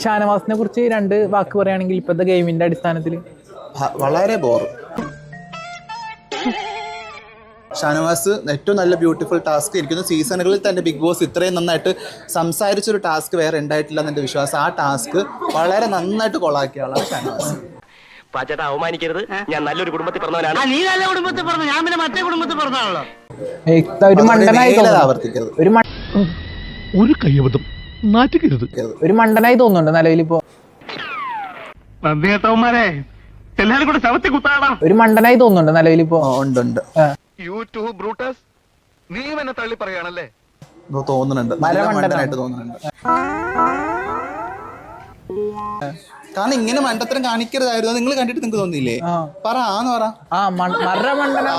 ഷാനവാസിനെ കുറിച്ച് 2 വാക്ക് പറയുകയാണെങ്കിൽ ഇപ്പോഴത്തെ ഗെയിമിന്റെ അടിസ്ഥാനത്തിൽ വളരെ ബോർ. ഷാനവാസ് ഏറ്റവും നല്ല ബ്യൂട്ടിഫുൾ ടാസ്ക് ഇരിക്കുന്നു. സീസണുകളിൽ തന്നെ ബിഗ് ബോസ് ഇത്രയും നന്നായിട്ട് സംസാരിച്ചൊരു ടാസ്ക് വേറെ ഉണ്ടായിട്ടില്ല എന്നെ വിശ്വാസം. ആ ടാസ്ക് വളരെ നന്നായിട്ട് കൊളാക്കിയ ആളാണ് ഷാനവാസ്. പാച്ചേട്ടാ അവമാനിക്കരുത്, ഞാൻ നല്ലൊരു കുടുംബത്തിൽ പറഞ്ഞവനാണ്. നീ നല്ല കുടുംബത്തിൽ പറഞ്ഞു, ഞാൻ പിന്നെ മറ്റേ കുടുംബത്തിൽ പറഞ്ഞാണല്ലോ. ഒരു മണ്ടനായി ആവർത്തിക്കരുത്. ഒരു കയ്യബദ്ധം നാറ്റിക്കരുത്. ഒരു മണ്ടനായി തോന്നുന്നുണ്ട് നിലവിലിപ്പോ. എല്ലാരും കൂടെ ശവത്തി കുത്താടാ. ഒരു മണ്ടനായി തോന്നുന്നുണ്ട് നിലവിലിപ്പോ. ഉണ്ട്. യൂട്യൂബ് ബ്രൂട്ടസ്, നീ എന്നെ തള്ളി പറയാണല്ലേ? തോന്നുന്നുണ്ട്, മണ്ടനായിട്ട് തോന്നുന്നുണ്ട്. കാരണം ഇങ്ങനെ മണ്ടത്തരം കാണിക്കരുതായിരുന്നു. നിങ്ങൾ കണ്ടിട്ട് നിങ്ങൾക്ക് തോന്നിയില്ലേ? പറ മണ്ടനാ.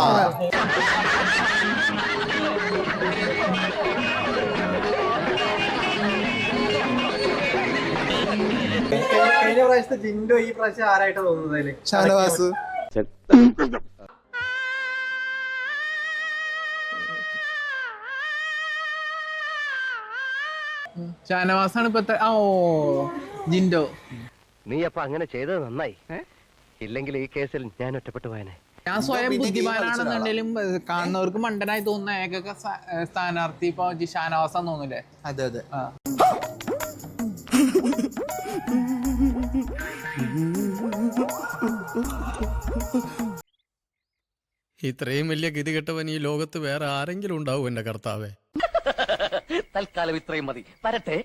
കഴിഞ്ഞ പ്രാവശ്യത്തെ ജിൻഡോ ഈ പ്രാവശ്യം ആരായിട്ട് തോന്നുന്നത്? ഷാനവാസ്. ഷാനവാസാണ് ഇപ്പൊ. ജിൻഡോ, നീ അപ്പൊ അങ്ങനെ ചെയ്തത് നന്നായി. ഇല്ലെങ്കിൽ ഈ കേസിൽ ഞാൻ ഒറ്റപ്പെട്ടു പോയനെ. ഞാൻ സ്വയം ബുദ്ധിമാനാണെന്നുണ്ടെങ്കിലും കാണുന്നവർക്ക് മണ്ടനായി തോന്നുന്ന ഏക സ്ഥാനാർത്ഥി ഇപ്പൊ ഷാനവാസാന്ന് തോന്നില്ലേ? അതെ. ഇത്രയും വലിയ ഗതികെട്ടവൻ ഈ ലോകത്ത് വേറെ ആരെങ്കിലും ഉണ്ടാവും എന്റെ കർത്താവേ. തൽക്കാലം ഇത്രയും മതി. വരട്ടെ.